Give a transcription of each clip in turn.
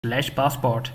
passport.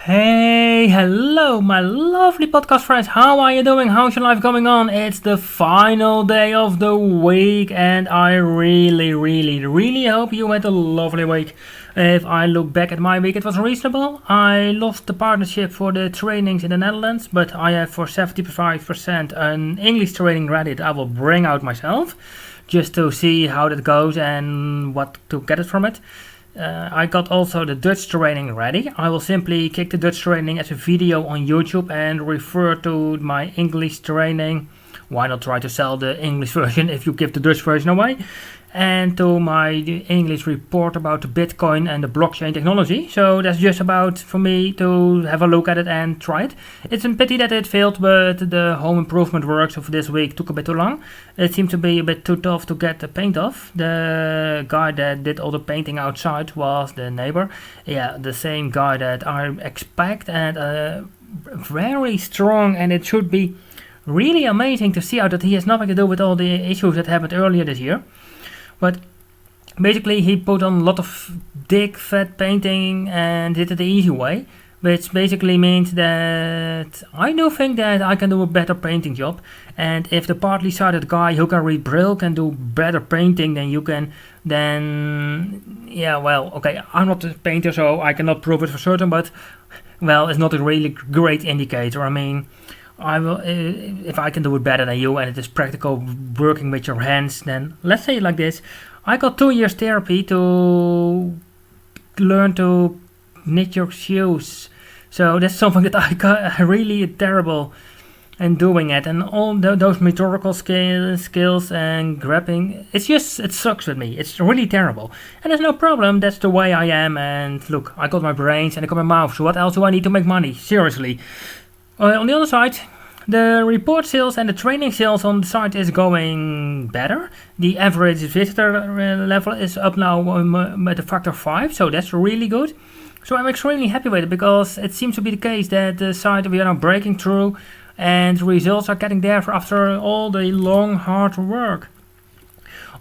Hey, hello, my lovely podcast friends. How are you doing? How's your life going on? It's the final day of the week, and I really hope you had a lovely week. If I look back at my week, it was reasonable. I lost the partnership for the trainings in the Netherlands, but I have for 75% an English training ready that I will bring out myself, just to see how that goes and what to get it from it. I got also the Dutch training ready. I will simply kick the Dutch training as a video on YouTube and refer to my English training. Why not try to sell the English version if you give the Dutch version away? And to my English report about the Bitcoin and the blockchain technology. So that's just about for me to have a look at it and try it. It's a pity that it failed, but the home improvement works of this week took a bit too long. It seemed to be a bit too tough to get the paint off. The guy that did all the painting outside was the neighbor. Yeah, the same guy that I expect, and very strong, and it should be really amazing to see how that he has nothing to do with all the issues that happened earlier this year. But basically he put on a lot of thick fat painting and did it the easy way, which basically means that I do think that I can do a better painting job, and if the partly sighted guy who can read Braille can do better painting than you can, then yeah, well, okay, I'm not a painter so I cannot prove it for certain, but well, it's not a really great indicator. I mean, I will, if I can do it better than you and it is practical working with your hands, then let's say it like this. I got 2 years therapy to learn to knit your shoes. So that's something that I got really terrible in doing it. And all those methodical skills and grabbing, it sucks with me. It's really terrible. And there's no problem, that's the way I am. And look, I got my brains and I got my mouth. So what else do I need to make money? Seriously. On the other side, the report sales and the training sales on the site is going better. The average visitor level is up now at a factor 5, so that's really good. So I'm extremely happy with it, because it seems to be the case that the site we are now breaking through and results are getting there after all the long hard work.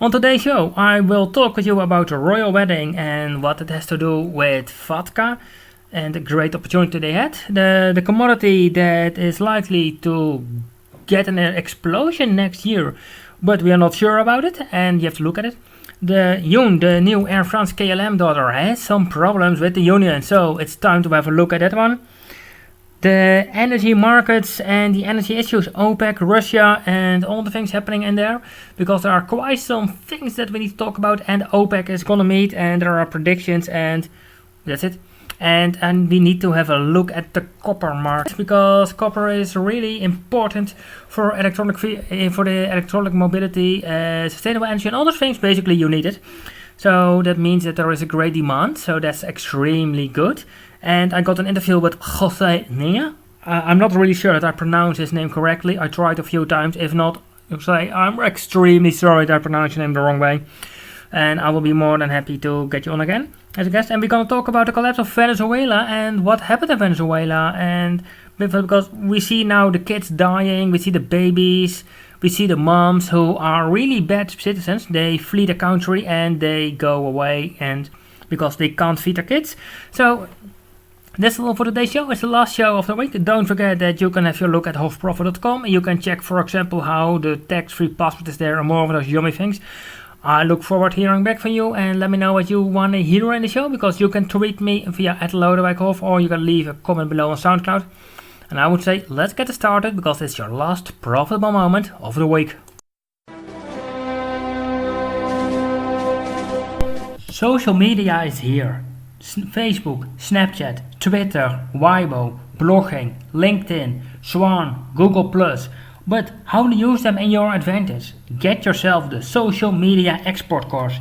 On today's show, I will talk with you about the royal wedding and what it has to do with FATCA and the great opportunity they had. The commodity that is likely to get an explosion next year, but we are not sure about it, and you have to look at it. The new Air France KLM daughter, has some problems with the union, so it's time to have a look at that one. The energy markets and the energy issues, OPEC, Russia, and all the things happening in there, because there are quite some things that we need to talk about, and OPEC is gonna meet, and there are predictions, and that's it. And we need to have a look at the copper market, because copper is really important for the electronic mobility, sustainable energy, and all those things. Basically, you need it. So that means that there is a great demand. So that's extremely good. And I got an interview with Jose Nino. I'm not really sure that I pronounce his name correctly. I tried a few times. If not, I'm extremely sorry that I pronounced your name the wrong way. And I will be more than happy to get you on again as a guest. And we're going to talk about the collapse of Venezuela and what happened in Venezuela. And because we see now the kids dying, we see the babies, we see the moms who are really bad citizens. They flee the country and they go away, and because they can't feed their kids. So that's all for today's show. It's the last show of the week. Don't forget that you can have your look at hofprofit.com. You can check, for example, how the tax-free passport is there and more of those yummy things. I look forward to hearing back from you, and let me know what you want to hear in the show, because you can tweet me via @Lodewijk, or you can leave a comment below on SoundCloud. And I would say, let's get started, because it's your last profitable moment of the week. Social media is here. Facebook, Snapchat, Twitter, Weibo, blogging, LinkedIn, Swan, Google+. But how to use them in your advantage? Get yourself the social media export course.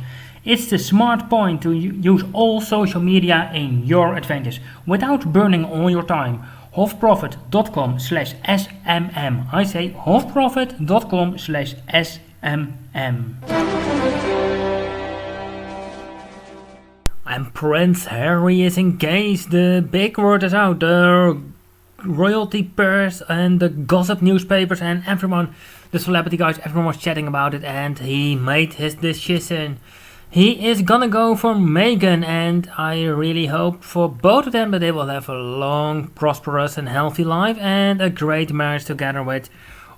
It's the smart point to use all social media in your advantage without burning all your time. Hofprofit.com/SMM. I say hofprofit.com/SMM. And Prince Harry is engaged. The big word is out. The royalty press and the gossip newspapers and everyone, the celebrity guys, everyone was chatting about it, and he made his decision. He is gonna go for Meghan, and I really hope for both of them that they will have a long, prosperous and healthy life and a great marriage together with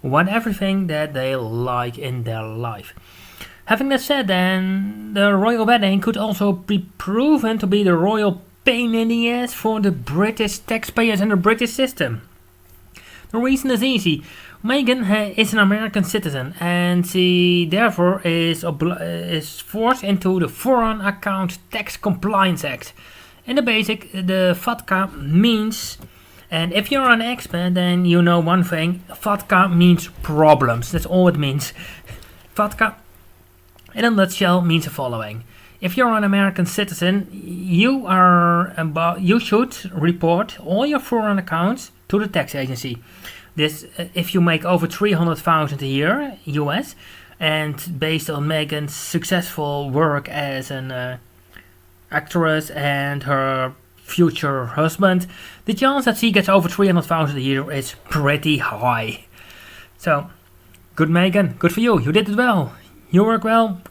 everything that they like in their life. Having that said, then, the royal wedding could also be proven to be the royal pain in the ass for the British taxpayers and the British system. The reason is easy. Meghan is an American citizen, and she therefore is forced into the Foreign Account Tax Compliance Act. In the basic, the FATCA means, and if you're an expat, then you know one thing: FATCA means problems. That's all it means. FATCA, in a nutshell, means the following: if you're an American citizen, you should report all your foreign accounts to the tax agency. This, if you make over 300,000 a year US, and based on Meghan's successful work as an actress and her future husband, the chance that she gets over 300,000 a year is pretty high. So, good Meghan, good for you. You did it well. You work well.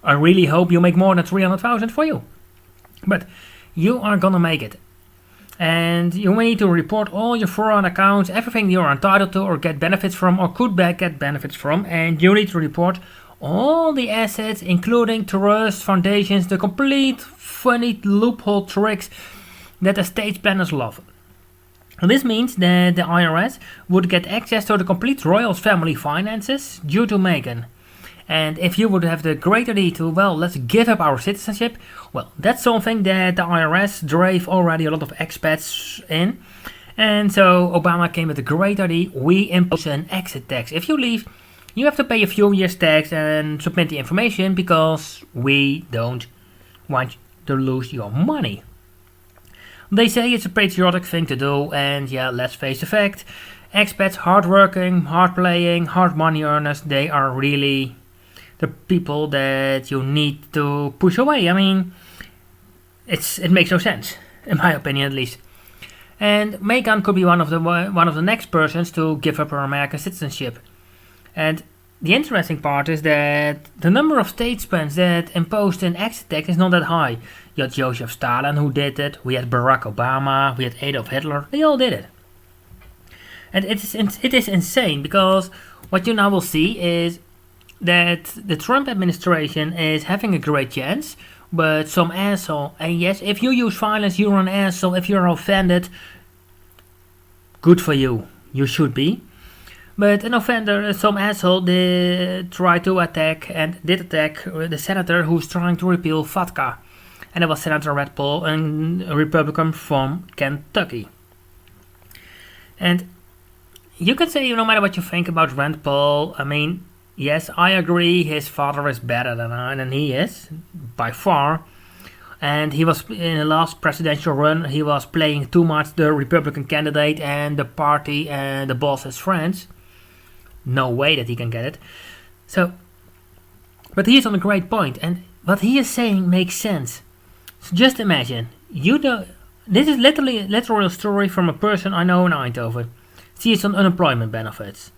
I really hope you make more than 300,000 for you. But you are gonna make it. And you need to report all your foreign accounts, everything you're entitled to or get benefits from or could get benefits from. And you need to report all the assets, including trusts, foundations, the complete funny loophole tricks that estate planners love. And this means that the IRS would get access to the complete royal family finances due to Meghan. And if you would have the great idea to, well, let's give up our citizenship, well, that's something that the IRS drove already a lot of expats in. And so Obama came with a great idea: we impose an exit tax. If you leave, you have to pay a few years tax and submit the information because we don't want to lose your money. They say it's a patriotic thing to do, and yeah, let's face the fact, expats, hardworking, hard playing, hard money earners, they are really the people that you need to push away. I mean, it makes no sense, in my opinion at least. And Meghan could be one of the next persons to give up her American citizenship. And the interesting part is that the number of statesmen that imposed an exit tax is not that high. You had Joseph Stalin who did it, we had Barack Obama, we had Adolf Hitler, they all did it. And it is insane, because what you now will see is that the Trump administration is having a great chance, but some asshole, and yes, if you use violence, you're an asshole. If you're offended, good for you, you should be. But an offender, some asshole, did try to attack the senator who's trying to repeal FATCA. And it was Senator Rand Paul, a Republican from Kentucky. And you can say, no matter what you think about Rand Paul, I mean, yes, I agree, his father is better than he is, by far. And he was, in the last presidential run, he was playing too much the Republican candidate and the party and the boss's friends. No way that he can get it. So, but he is on a great point, and what he is saying makes sense. So just imagine, this is literally a story from a person I know in Eindhoven. She is on unemployment benefits.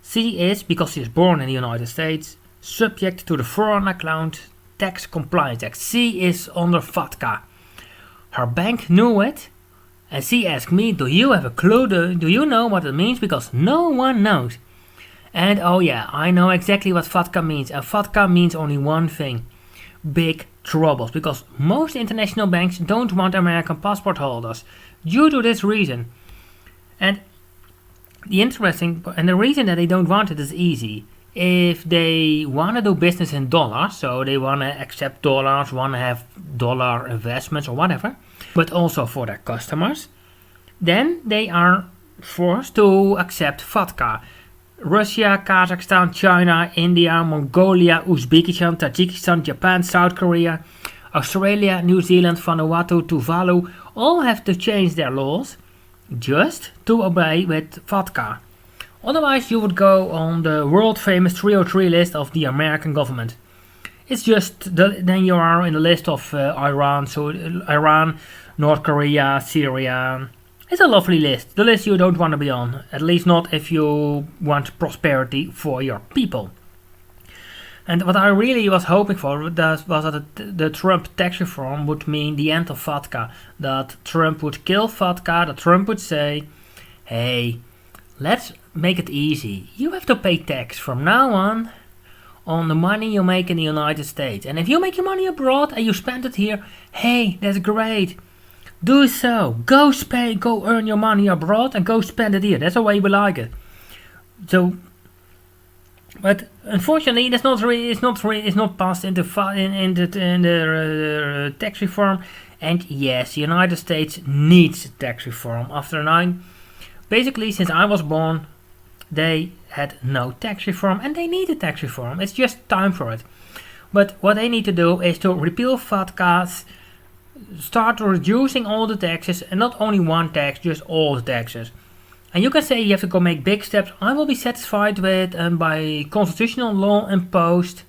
She is, because she is born in the United States, subject to the Foreign Account Tax Compliance Act. She is under FATCA. Her bank knew it, and she asked me, do you have a clue? Do you know what it means? Because no one knows. And oh yeah, I know exactly what FATCA means. And FATCA means only one thing: big troubles. Because most international banks don't want American passport holders due to this reason. And the reason that they don't want it is easy. If they want to do business in dollars, so they want to accept dollars, want to have dollar investments or whatever, but also for their customers, then they are forced to accept FATCA. Russia, Kazakhstan, China, India, Mongolia, Uzbekistan, Tajikistan, Japan, South Korea, Australia, New Zealand, Vanuatu, Tuvalu all have to change their laws just to obey with FATCA. Otherwise you would go on the world famous 303 list of the American government. It's just then you are in the list of Iran, North Korea, Syria. It's a lovely list. The list you don't want to be on. At least not if you want prosperity for your people. And what I really was hoping for was that the Trump tax reform would mean the end of FATCA. That Trump would kill FATCA. That Trump would say, hey, let's make it easy. You have to pay tax from now on the money you make in the United States. And if you make your money abroad and you spend it here, hey, that's great. Do so. Go earn your money abroad and go spend it here. That's the way we like it. So, but unfortunately, it's not passed in the tax reform. And yes, the United States needs tax reform. Basically, since I was born, they had no tax reform, and they need a tax reform. It's just time for it. But what they need to do is to repeal FATCA. Start reducing all the taxes, and not only one tax, just all the taxes. And you can say you have to go make big steps. I will be satisfied with by constitutional law imposed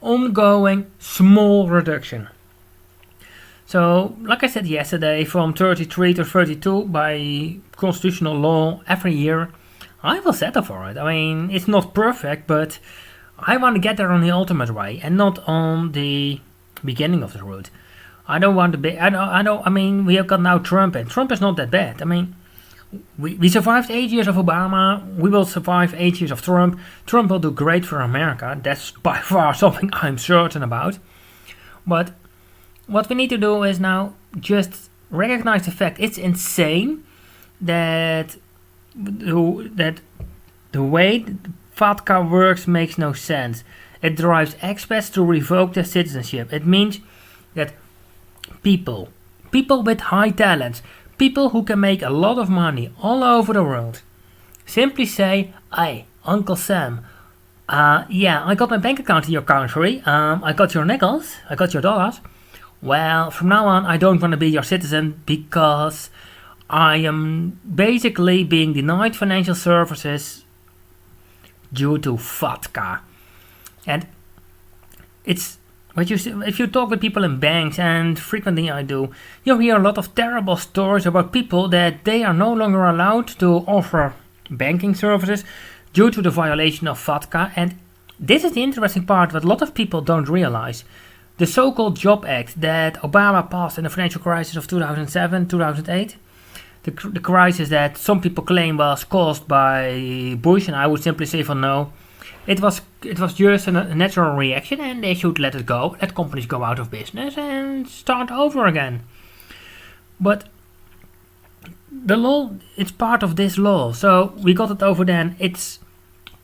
ongoing small reduction. So, like I said yesterday, from 33 to 32 by constitutional law every year, I will settle for it. I mean, it's not perfect, but I want to get there on the ultimate way and not on the beginning of the route. I don't want to be. I mean, we have got now Trump, and Trump is not that bad. I mean, we survived 8 years of Obama. We will survive 8 years of Trump. Trump will do great for America. That's by far something I'm certain about. But what we need to do is now just recognize the fact it's insane that the way FATCA works makes no sense. It drives expats to revoke their citizenship. It means that people with high talents, people who can make a lot of money all over the world, simply say, hey, Uncle Sam, yeah, I got my bank account in your country, I got your nickels, I got your dollars. Well, from now on, I don't want to be your citizen because I am basically being denied financial services due to FATCA. And it's if you talk with people in banks, and frequently I do, you hear a lot of terrible stories about people that they are no longer allowed to offer banking services due to the violation of FATCA. And this is the interesting part that a lot of people don't realize. The so-called Job Act that Obama passed in the financial crisis of 2007-2008, the crisis that some people claim was caused by Bush, and I would simply say for no. It was just a natural reaction, and they should let it go, let companies go out of business and start over again. But the law, it's part of this law, so we got it over then. It's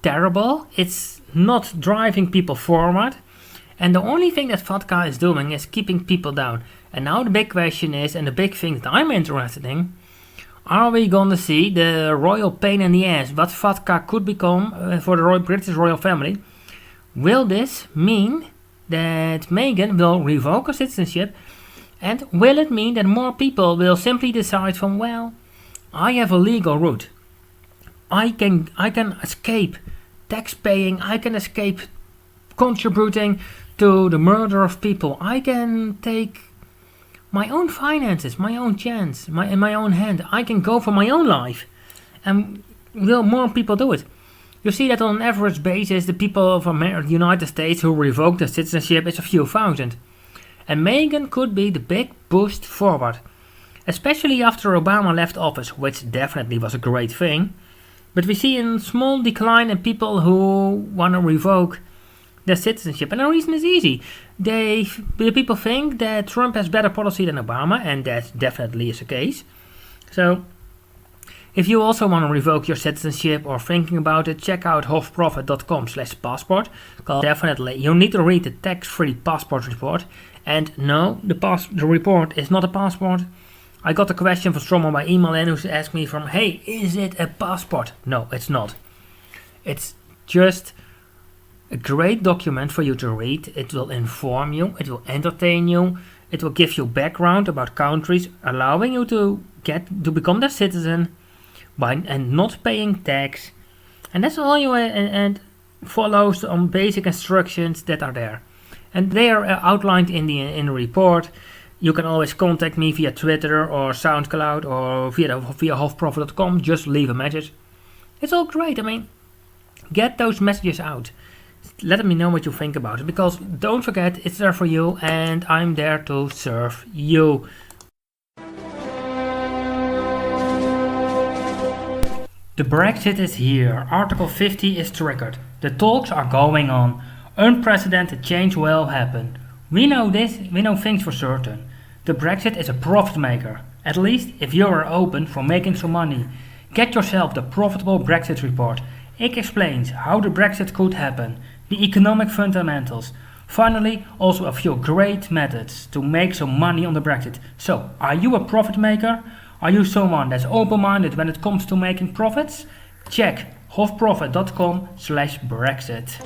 terrible, it's not driving people forward, and the only thing that FATCA is doing is keeping people down. And now the big question is, and the big thing that I'm interested in, are we going to see the royal pain in the ass, what FATCA could become for the British royal family? Will this mean that Meghan will revoke her citizenship? And will it mean that more people will simply decide from, well, I have a legal route. I can escape tax paying, I can escape contributing to the murder of people. I can take my own finances, my own chance, in my own hand. I can go for my own life. And will more people do it? You see that on an average basis, the people of the United States who revoke their citizenship is a few thousand. And Meghan could be the big boost forward. Especially after Obama left office, which definitely was a great thing. But we see a small decline in people who want to revoke their citizenship. And the reason is easy. The people think that Trump has better policy than Obama, and that definitely is the case. So, if you also want to revoke your citizenship or thinking about it, check out hofprofit.com/passport. Definitely, you need to read the tax-free passport report. And no, the report is not a passport. I got a question from someone by email in who asked me from, hey, is it a passport? No, it's not. It's just a great document for you to read. It will inform you, it will entertain you, it will give you background about countries, allowing you to become their citizen and not paying tax. And that's all you and follows some basic instructions that are there. And they are outlined in the report. You can always contact me via Twitter or SoundCloud or via hofprofit.com. Just leave a message. It's all great. I mean, get those messages out. Let me know what you think about it, because don't forget, it's there for you and I'm there to serve you. The Brexit is here. Article 50 is triggered. The talks are going on. Unprecedented change will happen. We know this, we know things for certain. The Brexit is a profit maker, at least if you are open for making some money. Get yourself the Profitable Brexit report. It explains how the Brexit could happen, the economic fundamentals. Finally, also a few great methods to make some money on the Brexit. So, are you a profit maker? Are you someone that's open-minded when it comes to making profits? Check hofprofit.com/Brexit.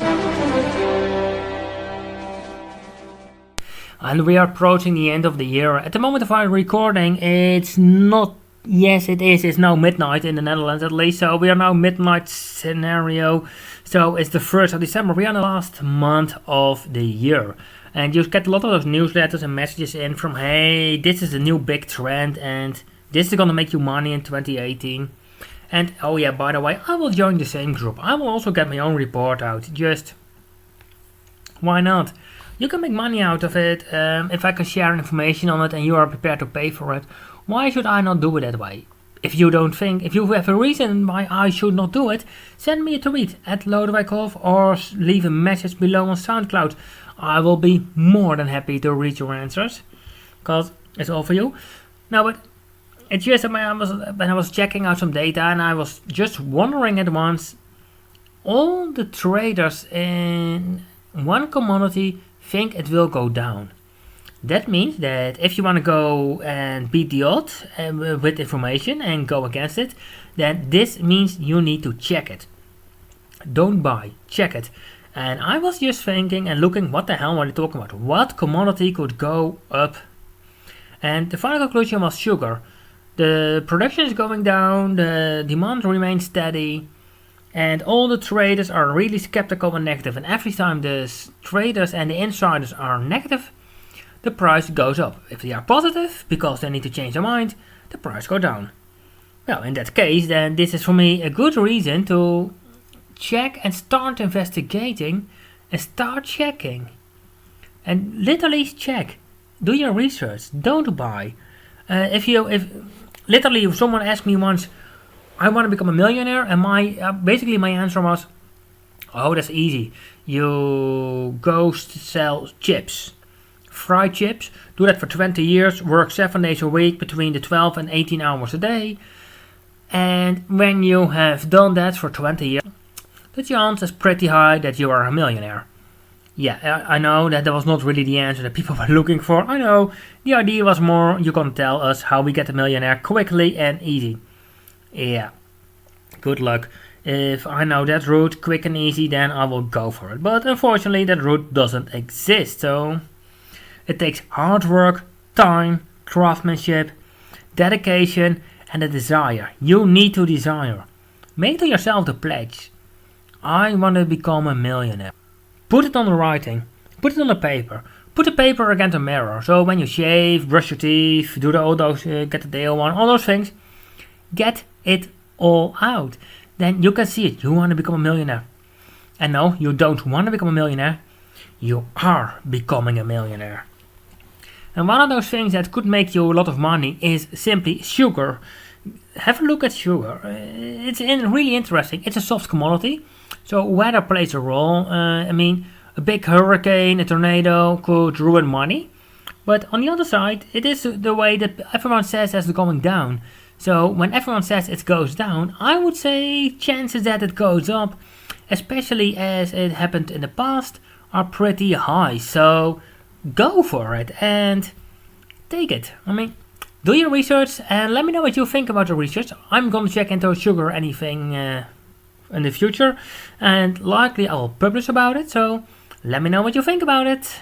And we are approaching the end of the year. At the moment of our recording, it's not... Yes, it is. It's now midnight in the Netherlands at least. So we are now midnight scenario. So it's the 1st of December. We are in the last month of the year. And you get a lot of those newsletters and messages in from, hey, this is a new big trend and this is going to make you money in 2018. And oh yeah, by the way, I will join the same group. I will also get my own report out. Just, why not? You can make money out of it if I can share information on it and you are prepared to pay for it. Why should I not do it that way? If you have a reason why I should not do it, send me a tweet at Lodewijk or leave a message below on SoundCloud. I will be more than happy to read your answers, because it's all for you. No, but it's just when I was checking out some data and I was just wondering at once, all the traders in one commodity think it will go down. That means that if you want to go and beat the odds with information and go against it, then this means you need to check it. Don't buy, check it. And I was just thinking and looking, what the hell are they talking about? What commodity could go up? And the final conclusion was sugar. The production is going down, the demand remains steady, and all the traders are really skeptical and negative. And every time the traders and the insiders are negative, the price goes up. If they are positive, because they need to change their mind, the price goes down. Well, in that case, then this is for me a good reason to check and start investigating and start checking. And literally check. Do your research. Don't buy. If someone asked me once, I want to become a millionaire, and my answer was, oh, that's easy. You go sell chips. Fried chips, do that for 20 years, work 7 days a week between the 12 and 18 hours a day. And when you have done that for 20 years, the chance is pretty high that you are a millionaire. Yeah, I know that was not really the answer that people were looking for. I know, the idea was more, you can tell us how we get a millionaire quickly and easy. Yeah, good luck. If I know that route quick and easy, then I will go for it. But unfortunately, that route doesn't exist, so it takes hard work, time, craftsmanship, dedication, and a desire. You need to desire. Make to yourself the pledge. I want to become a millionaire. Put it on the writing. Put it on the paper. Put the paper against a mirror. So when you shave, brush your teeth, do all those, get the day on, all those things, get it all out. Then you can see it. You want to become a millionaire. And no, you don't want to become a millionaire. You are becoming a millionaire. And one of those things that could make you a lot of money is simply sugar. Have a look at sugar. It's really interesting. It's a soft commodity, so weather plays a role. A big hurricane, a tornado could ruin money. But on the other side, it is the way that everyone says it's going down. So when everyone says it goes down, I would say chances that it goes up, especially as it happened in the past, are pretty high. So go for it and take it. Do your research and let me know what you think about the research. I'm gonna check into sugar anything in the future, and likely I will publish about it, so let me know what you think about it.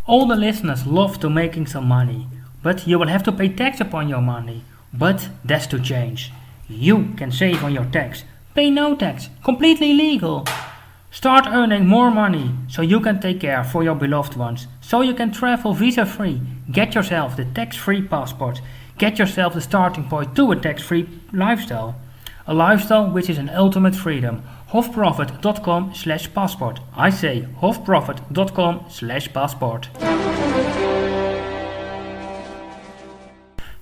All the listeners love to making some money, but you will have to pay tax upon your money. But that's to change. You can save on your tax. Pay no tax, completely legal. Start earning more money so you can take care for your beloved ones. So you can travel visa-free. Get yourself the tax-free passport. Get yourself the starting point to a tax-free lifestyle. A lifestyle which is an ultimate freedom. hofprofit.com/passport. I say hofprofit.com/passport.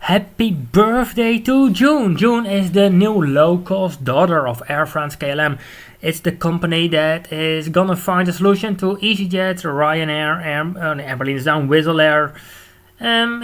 Happy birthday to June! June is the new low-cost daughter of Air France KLM. It's the company that is gonna find a solution to EasyJet, Ryanair, Air Berlin is down, Wizz Air.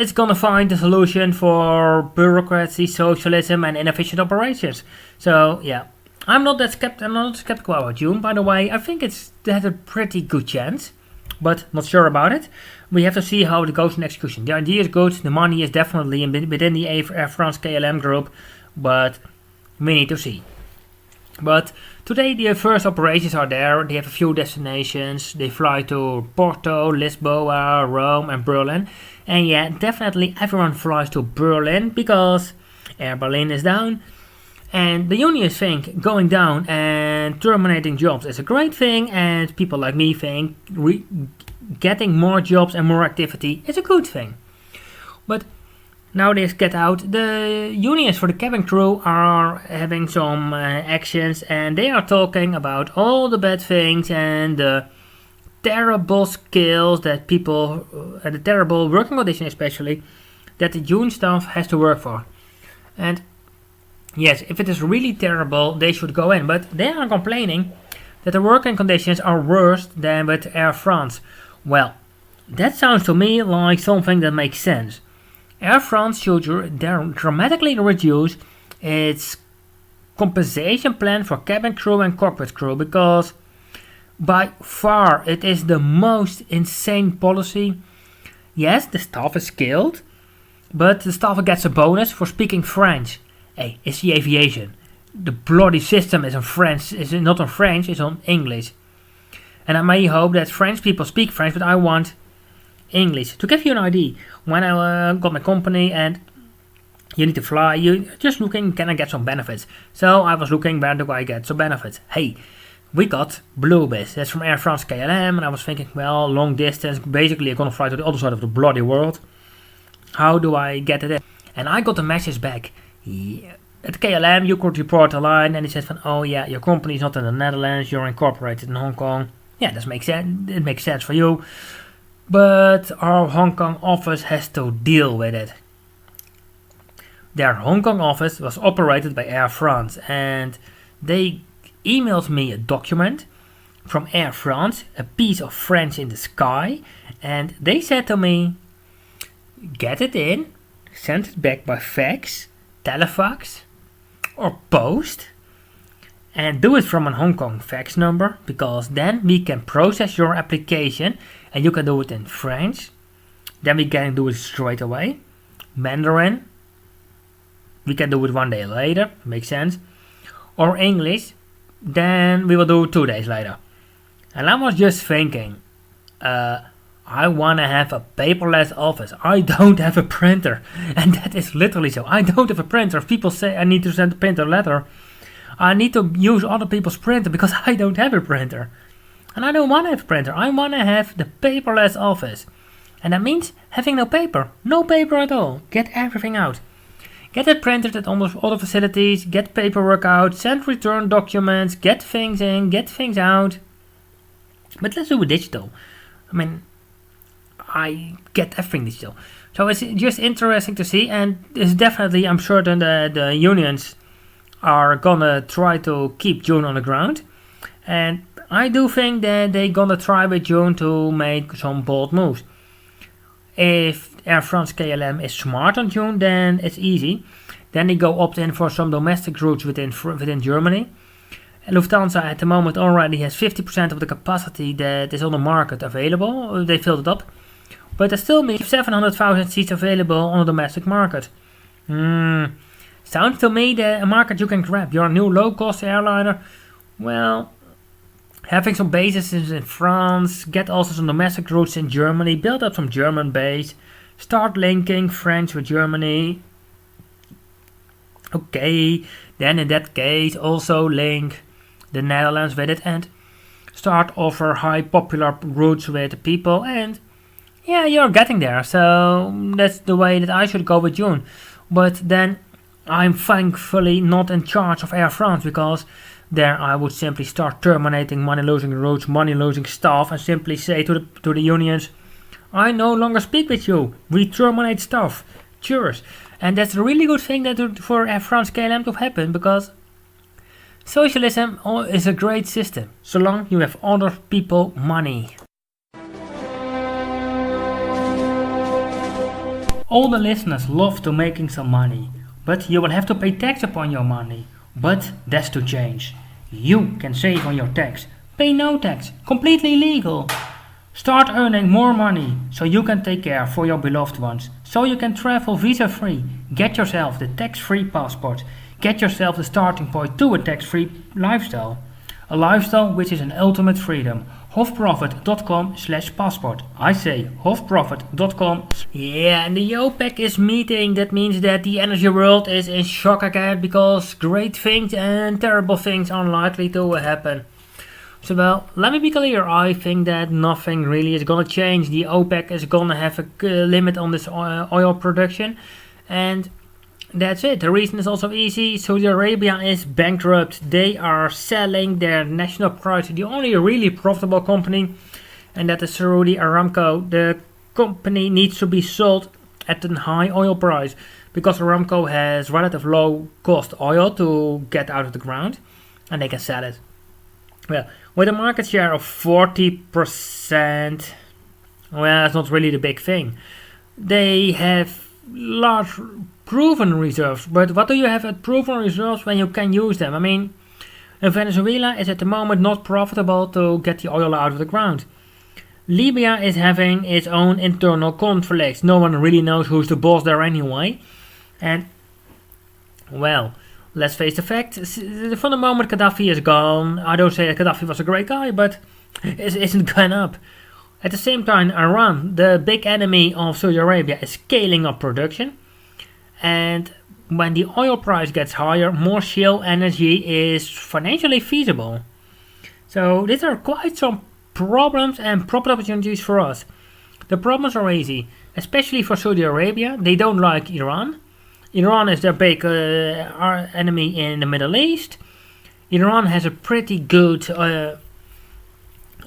It's gonna find a solution for bureaucracy, socialism, and inefficient operations. So yeah, I'm not skeptical about June. By the way, I think it has a pretty good chance, but not sure about it. We have to see how it goes in execution. The idea is good, the money is definitely within the Air France KLM group, but we need to see. But today the first operations are there. They have a few destinations. They fly to Porto, Lisboa, Rome and Berlin. And yeah, definitely everyone flies to Berlin because Air Berlin is down. And the unions think going down and terminating jobs is a great thing, and people like me think getting more jobs and more activity is a good thing. But now they get out, the unions for the cabin crew are having some actions, and they are talking about all the bad things and the terrible skills that people, and the terrible working conditions especially, that the union staff has to work for. And yes, if it is really terrible, they should go in, but they are complaining that the working conditions are worse than with Air France. Well, that sounds to me like something that makes sense. Air France should dramatically reduce its compensation plan for cabin crew and corporate crew, because by far it is the most insane policy. Yes, the staff is skilled, but the staff gets a bonus for speaking French. Hey, it's the aviation. The bloody system is on French, is not on French, it's on English. And I may hope that French people speak French, but I want English. To give you an idea, when I got my company and you need to fly, you're just looking, can I get some benefits? So I was looking, where do I get some benefits? Hey, we got Bluebiz, that's from Air France KLM, and I was thinking, well, long distance, basically I'm gonna fly to the other side of the bloody world. How do I get it in? And I got a message back. Yeah. At KLM you could report a line, and it says, oh yeah, your company is not in the Netherlands, you're incorporated in Hong Kong. Yeah, that makes sense. It makes sense for you. But our Hong Kong office has to deal with it. Their Hong Kong office was operated by Air France, and they emailed me a document from Air France, a piece of French in the sky, and they said to me, get it in, send it back by fax, telefax or post, and do it from a Hong Kong fax number, because then we can process your application and you can do it in French. Then we can do it straight away. Mandarin, we can do it 1 day later, makes sense. Or English, then we will do it 2 days later. And I was just thinking, I want to have a paperless office. I don't have a printer, and that is literally so. I don't have a printer. If people say I need to send a printer letter, I need to use other people's printer because I don't have a printer. And I don't want to have a printer. I want to have the paperless office. And that means having no paper. No paper at all. Get everything out. Get it printed at almost all the facilities. Get paperwork out. Send return documents. Get things in. Get things out. But let's do it digital. I mean, I get everything digital. So it's just interesting to see. And it's definitely, I'm certain the unions are gonna try to keep June on the ground, and I do think that they're gonna try with June to make some bold moves. If Air France KLM is smart on June, then it's easy. Then they go opt in for some domestic routes within Germany. And Lufthansa at the moment already has 50% of the capacity that is on the market available. They filled it up, but there still means 700,000 seats available on the domestic market. Sounds to me the market you can grab. You're a new low-cost airliner. Well, having some bases in France, get also some domestic routes in Germany, build up some German base, start linking French with Germany. Okay, then in that case also link the Netherlands with it and start offer high popular routes with people, and yeah, you're getting there. So that's the way that I should go with June. But then I'm thankfully not in charge of Air France, because there I would simply start terminating money-losing routes, money-losing staff, and simply say to the unions, I no longer speak with you. We terminate staff. Cheers. And that's a really good thing that for Air France KLM to happen, because socialism is a great system, so long you have other people money. All the listeners love to making some money, but you will have to pay tax upon your money. But that's to change. You can save on your tax. Pay no tax. Completely legal. Start earning more money so you can take care for your beloved ones. So you can travel visa-free. Get yourself the tax-free passport. Get yourself the starting point to a tax-free lifestyle. A lifestyle which is an ultimate freedom. Hofprofit.com/passport. I say hofprofit.com. Yeah, and the OPEC is meeting. That means that the energy world is in shock again, because great things and terrible things are likely to happen. So well, let me be clear. I think that nothing really is gonna change. The OPEC is gonna have a limit on this oil production, and that's it. The reason is also easy. Saudi Arabia is bankrupt. They are selling their national price to the only really profitable company, and that is Saudi Aramco. The company needs to be sold at a high oil price, because Aramco has relative low cost oil to get out of the ground, and they can sell it. Well, with a market share of 40%, well, that's not really the big thing. They have large proven reserves, but what do you have at proven reserves when you can use them? I mean, Venezuela is at the moment not profitable to get the oil out of the ground. Libya is having its own internal conflicts. No one really knows who's the boss there anyway. And, well, let's face the fact, for the moment Gaddafi is gone. I don't say that Gaddafi was a great guy, but it isn't gone up. At the same time, Iran, the big enemy of Saudi Arabia, is scaling up production. And when the oil price gets higher, more shale energy is financially feasible. So these are quite some problems and profit opportunities for us. The problems are easy, especially for Saudi Arabia. They don't like Iran. Iran is their big enemy in the Middle East. Iran has a pretty good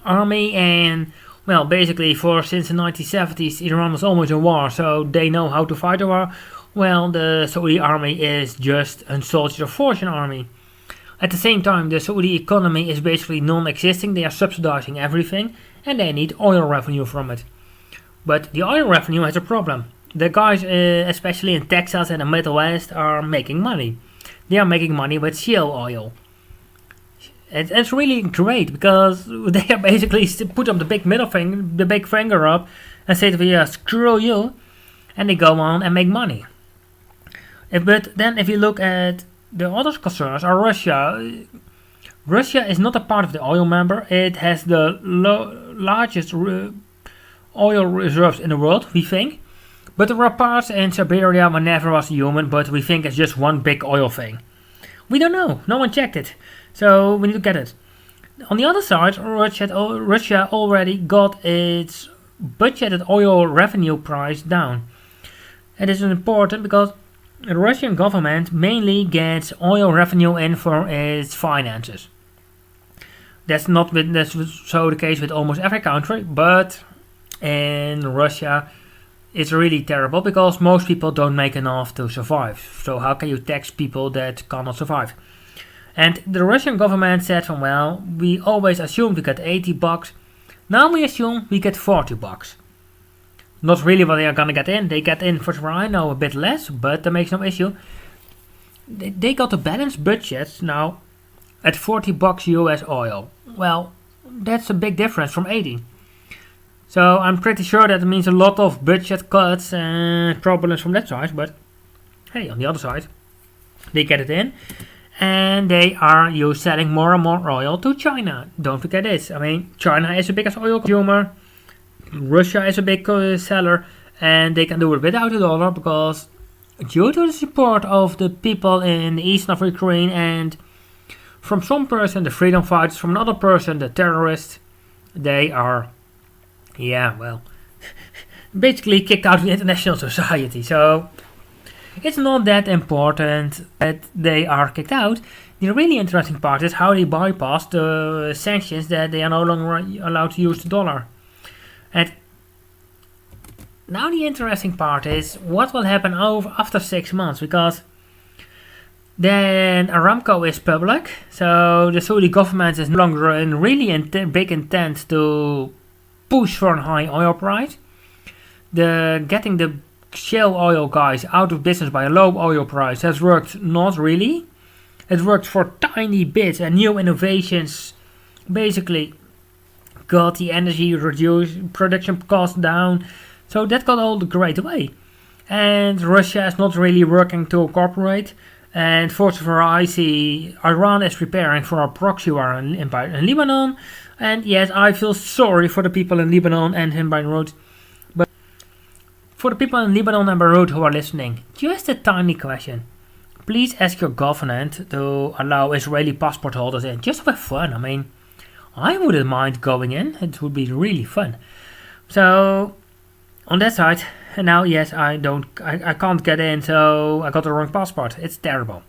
army, and well, basically since the 1970s, Iran was almost in war, so they know how to fight a war. Well, the Saudi army is just a soldier of fortune army. At the same time, the Saudi economy is basically non-existing. They are subsidizing everything, and they need oil revenue from it. But the oil revenue has a problem. The guys, especially in Texas and the Midwest, are making money. They are making money with shale oil. It's really great, because they are basically put up the big big finger up, and say to me, yeah, screw you, and they go on and make money. But then if you look at the other concerns, are Russia. Russia is not a part of the oil member. It has the largest oil reserves in the world, we think. But there are parts in Siberia where never was a human, but we think it's just one big oil thing. We don't know. No one checked it. So we need to get it. On the other side, Russia already got its budgeted oil revenue price down. And this is important because the Russian government mainly gets oil revenue in for its finances. That's so the case with almost every country, but in Russia it's really terrible because most people don't make enough to survive. So how can you tax people that cannot survive? And the Russian government said from, well, we always assumed we get $80. Now we assume we get $40. Not really what they are gonna get in. They get in, for I know, a bit less, but that makes no issue. They got a balanced budget now at $40 US oil. Well, that's a big difference from 80. So I'm pretty sure that means a lot of budget cuts and problems from that side. But hey, on the other side, They get it in, and they are selling more and more oil to China. Don't forget this. I mean, China is the biggest oil consumer. Russia is a big seller, and they can do it without the dollar because due to the support of the people in the east of Ukraine, and from some person the freedom fighters, from another person the terrorists, they are, basically kicked out of the international society. So it's not that important that they are kicked out. The really interesting part is how they bypass the sanctions, that they are no longer allowed to use the dollar. And now the interesting part is what will happen after 6 months, because then Aramco is public, so the Saudi government is no longer in really big intent to push for a high oil price. Getting the shale oil guys out of business by a low oil price has worked not really. It worked for tiny bits, and new innovations basically got the energy reduced, production cost down, so that got all the great away. And Russia is not really working to cooperate, and fortunately I see Iran is preparing for a proxy war in Lebanon, and yes, I feel sorry for the people in Lebanon and in Beirut. But for the people in Lebanon and Beirut who are listening, just a tiny question. Please ask your government to allow Israeli passport holders in, just for fun. I mean, I wouldn't mind going in, it would be really fun. So on that side, and now yes, I can't get in, so I got the wrong passport. It's terrible.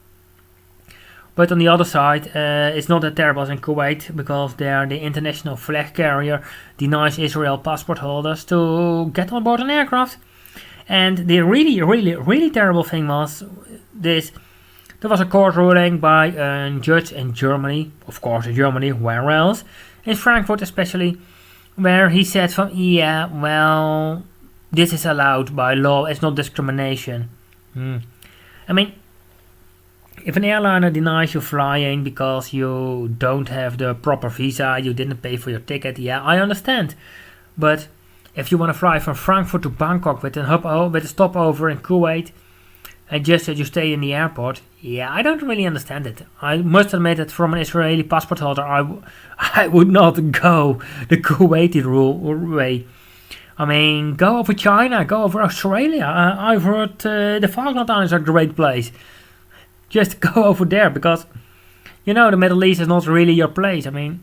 But on the other side, it's not that terrible as in Kuwait, because there the international flag carrier denies Israel passport holders to get on board an aircraft. And the really terrible thing was this. There was a court ruling by a judge in Germany, of course in Germany, where else? In Frankfurt especially, where he said this is allowed by law, it's not discrimination. I mean, if an airliner denies you flying because you don't have the proper visa, you didn't pay for your ticket, I understand. But if you want to fly from Frankfurt to Bangkok with a stopover in Kuwait, and just that you stay in the airport, I don't really understand it. I must admit that from an Israeli passport holder, I would not go the Kuwaiti way. I mean, go over China, go over Australia. I've heard the Falkland Islands are a great place. Just go over there, because, the Middle East is not really your place. I mean,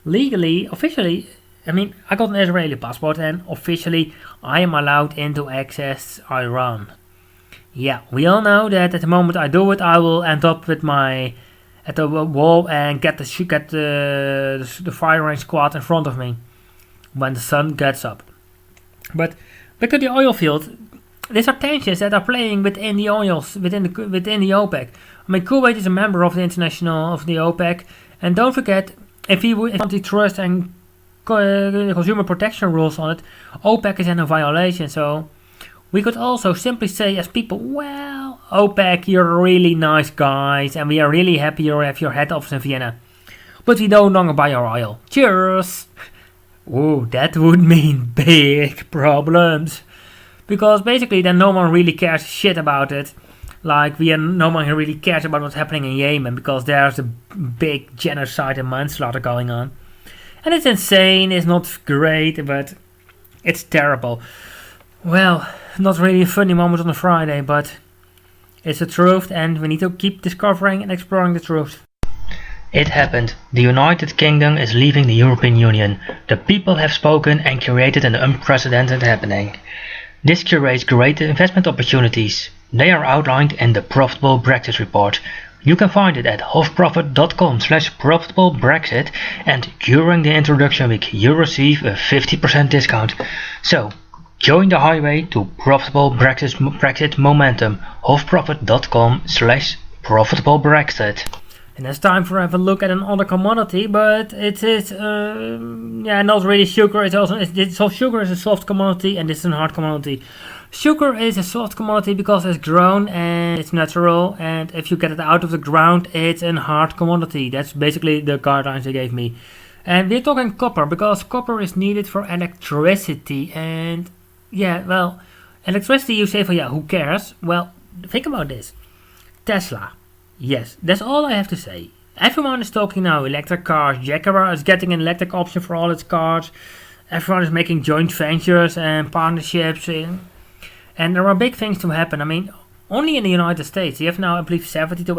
legally, officially, I got an Israeli passport, and officially I am allowed in to access Iran. We all know that at the moment I do it, I will end up at the wall and get the firing squad in front of me when the sun gets up. But look at the oil field. These are tensions that are playing within the the OPEC. I mean, Kuwait is a member of the OPEC, and don't forget, if he would antitrust and consumer protection rules on it, OPEC is in a violation. So we could also simply say as people, well, OPEC, you're really nice guys, and we are really happy you have your head office in Vienna, but we no longer buy your oil. Cheers! Ooh, that would mean big problems. Because basically then no one really cares shit about it. Like no one really cares about what's happening in Yemen, because there's a big genocide and manslaughter going on. And it's insane, it's not great, but it's terrible. Well, not really a funny moment on a Friday, but it's the truth, and we need to keep discovering and exploring the truth. It happened. The United Kingdom is leaving the European Union. The people have spoken and created an unprecedented happening. This creates great investment opportunities. They are outlined in the Profitable Brexit report. You can find it at hofprofit.com/profitablebrexit, and during the introduction week you receive a 50% discount. So, join the highway to profitable Brexit momentum. hofprofit.com/profitablebrexit. And it's time for have a look at another commodity, but it is not really sugar. Sugar is a soft commodity, and this is a hard commodity. Sugar is a soft commodity because it's grown and it's natural, and if you get it out of the ground, it's a hard commodity. That's basically the guidelines they gave me. And we're talking copper, because copper is needed for electricity, and electricity, you say who cares? Well, think about this. Tesla. Yes, that's all I have to say. Everyone is talking now electric cars. Jaguar is getting an electric option for all its cars. Everyone is making joint ventures and partnerships. And there are big things to happen. I mean, only in the United States, you have now, I believe, 70 to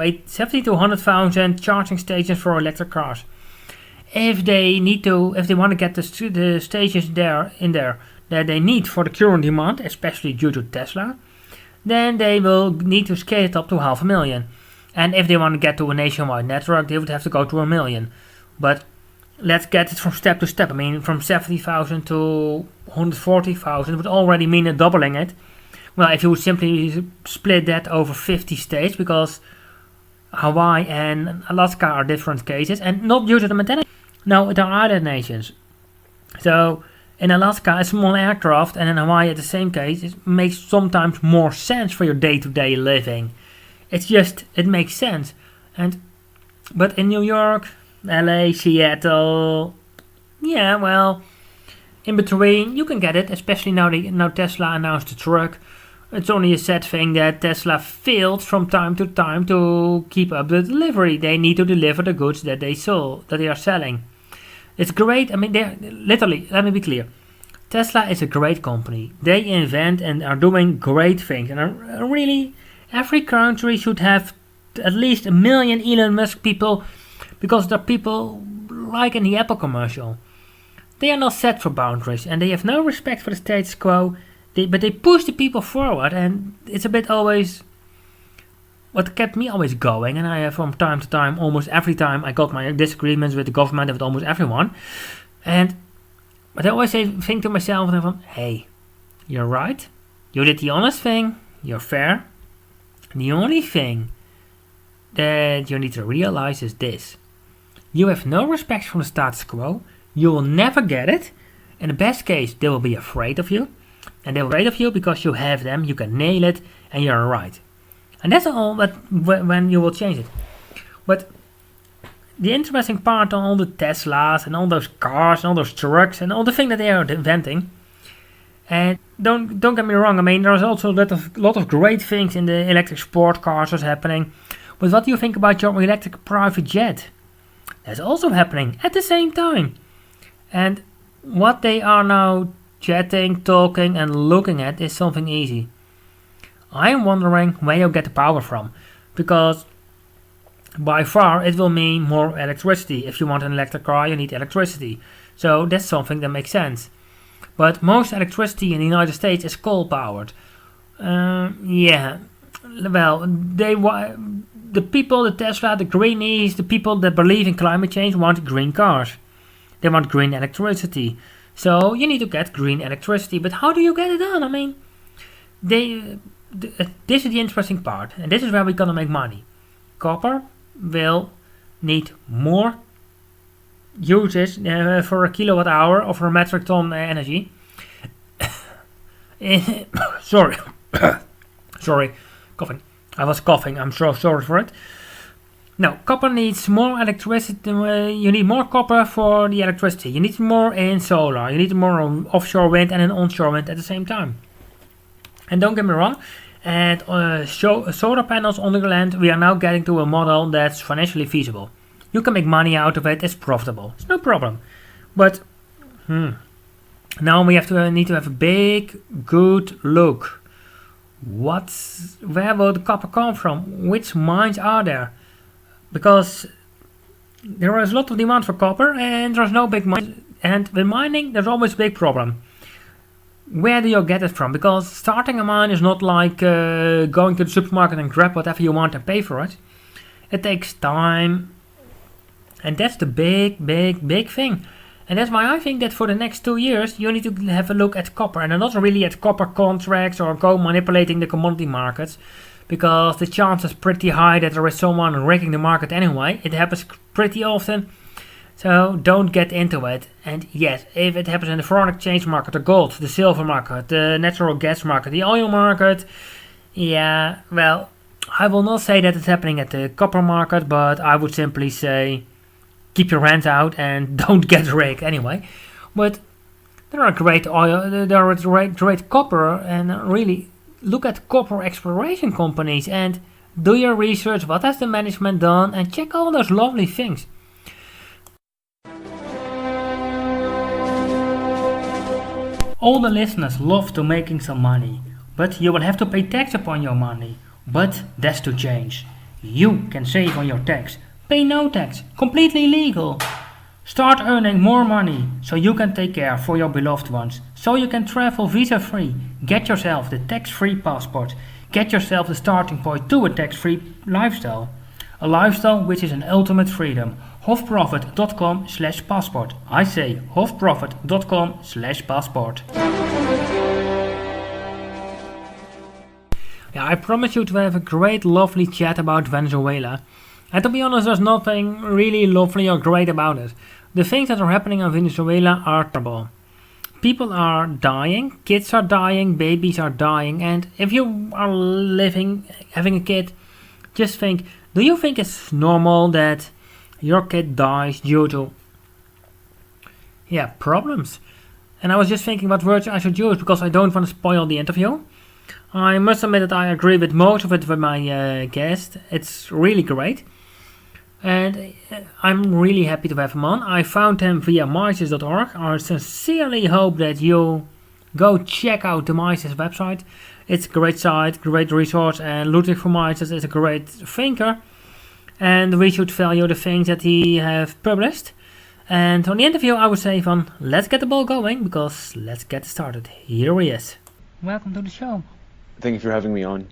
100,000 charging stations for electric cars. If they want to get the stations there that they need for the current demand, especially due to Tesla, then they will need to scale it up to 500,000. And if they want to get to a nationwide network, they would have to go to 1 million. But let's get it from step to step. I mean, from 70,000 to 140,000 would already mean a doubling it. Well, if you would simply split that over 50 states, because Hawaii and Alaska are different cases, and not due to the maintenance. No, there are other nations. So in Alaska, a small aircraft, and in Hawaii, the same case, it makes sometimes more sense for your day-to-day living. It makes sense. But in New York, LA, Seattle, yeah, well, in between, you can get it, especially now Tesla announced the truck. It's only a sad thing that Tesla failed from time to time to keep up the delivery. They need to deliver the goods that they are selling. It's great. I mean, literally, let me be clear. Tesla is a great company. They invent and are doing great things. And really, every country should have at least 1 million Elon Musk people, because there are people like in the Apple commercial. They are not set for boundaries and they have no respect for the status quo. But they push the people forward, and it's a bit always what kept me always going. And I have from time to time, almost every time I got my disagreements with the government, with almost everyone. But I always think to myself, hey, you're right. You did the honest thing. You're fair. The only thing that you need to realize is this. You have no respect for the status quo. You will never get it. In the best case, they will be afraid of you. And they will be afraid of you because you have them, you can nail it, and you're right. And that's all when you will change it. But the interesting part on all the Teslas and all those cars and all those trucks and all the things that they are inventing, and don't get me wrong, I mean, there's also a lot of great things in the electric sport cars that's happening. But what do you think about your electric private jet? That's also happening at the same time. And what they are now chatting, talking and looking at is something easy. I am wondering where you get the power from, because by far it will mean more electricity. If you want an electric car, you need electricity. So that's something that makes sense. But most electricity in the United States is coal powered. Yeah, well, the people, the Tesla, the greenies, the people that believe in climate change want green cars. They want green electricity. So you need to get green electricity. But how do you get it done? I mean, this is the interesting part. And this is where we're going to make money. Copper will need more uses for a kilowatt hour or for a metric ton energy. Sorry. Sorry. Coughing. I was coughing. I'm so sorry for it. No, copper needs more electricity. You need more copper for the electricity. You need more in solar. You need more offshore wind and in onshore wind at the same time. And don't get me wrong, and solar panels on the land, we are now getting to a model that's financially feasible. You can make money out of it. It's profitable. It's no problem. But now we need to have a big, good look. Where will the copper come from? Which mines are there? Because there is a lot of demand for copper and there's no big mine. And with mining, there's always a big problem. Where do you get it from? Because starting a mine is not like going to the supermarket and grab whatever you want and pay for it. It takes time. And that's the big, big, big thing. And that's why I think that for the next 2 years, you need to have a look at copper. And not really at copper contracts or go manipulating the commodity markets. Because the chance is pretty high that there is someone rigging the market anyway. It happens pretty often. So don't get into it. And yes, if it happens in the foreign exchange market, the gold, the silver market, the natural gas market, the oil market. Yeah, well, I will not say that it's happening at the copper market. But I would simply say keep your hands out and don't get rigged anyway. But there are great oil, there are great copper and really... Look at copper exploration companies, and do your research, what has the management done, and check all those lovely things. All the listeners love to making some money, but you will have to pay tax upon your money. But that's to change. You can save on your tax. Pay no tax, completely legal. Start earning more money so you can take care for your beloved ones, so you can travel visa-free. Get yourself the tax-free passport. Get yourself the starting point to a tax-free lifestyle. A lifestyle which is an ultimate freedom. hofprofit.com/passport. I say hofprofit.com/passport. Yeah, I promise you to have a great lovely chat about Venezuela. And to be honest, there's nothing really lovely or great about it. The things that are happening in Venezuela are terrible. People are dying, kids are dying, babies are dying, and if you are having a kid, just think, do you think it's normal that your kid dies due to problems? And I was just thinking what words I should use because I don't want to spoil the interview. I must admit that I agree with most of it with my guest. It's really great. And I'm really happy to have him on. I found him via Mises.org. I sincerely hope that you go check out the Mises website. It's a great site, great resource, and Lodewijk from Mises is a great thinker. And we should value the things that he have published. And on the interview I would say let's get the ball going, because let's get started. Here he is. Welcome to the show. Thank you for having me on.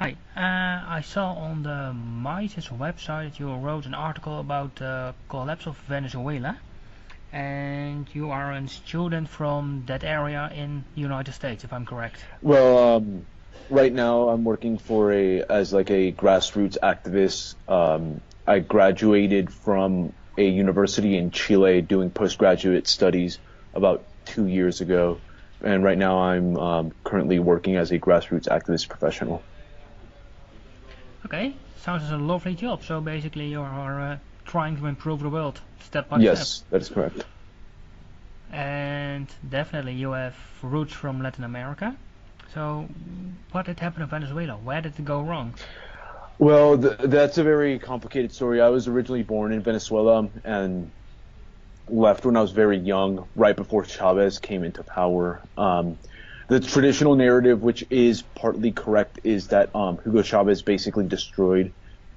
Hi, I saw on the Mises website that you wrote an article about the collapse of Venezuela, and you are a student from that area in the United States, if I'm correct. Well, right now I'm working as a grassroots activist. I graduated from a university in Chile doing postgraduate studies about 2 years ago, and right now I'm currently working as a grassroots activist professional. Okay, sounds like a lovely job. So basically you are trying to improve the world step by step. Yes, that is correct. And definitely you have roots from Latin America. So what did happen in Venezuela? Where did it go wrong? Well, that's a very complicated story. I was originally born in Venezuela and left when I was very young, right before Chavez came into power. The traditional narrative, which is partly correct, is that Hugo Chavez basically destroyed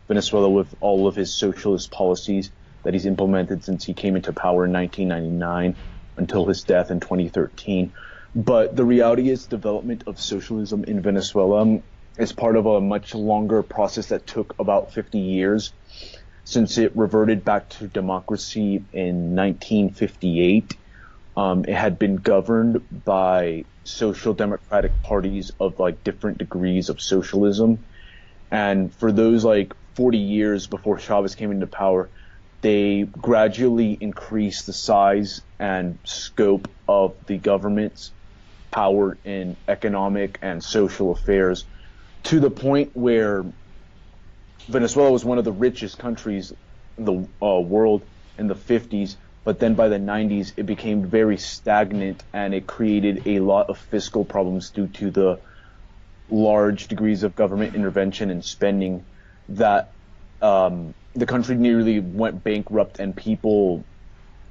Venezuela with all of his socialist policies that he's implemented since he came into power in 1999 until his death in 2013. But the reality is development of socialism in Venezuela is part of a much longer process that took about 50 years since it reverted back to democracy in 1958. It had been governed by social democratic parties of different degrees of socialism, and for those 40 years before Chavez came into power, they gradually increased the size and scope of the government's power in economic and social affairs to the point where Venezuela was one of the richest countries in the world in the 50s. But then by the 90s, it became very stagnant, and it created a lot of fiscal problems due to the large degrees of government intervention and spending that the country nearly went bankrupt, and people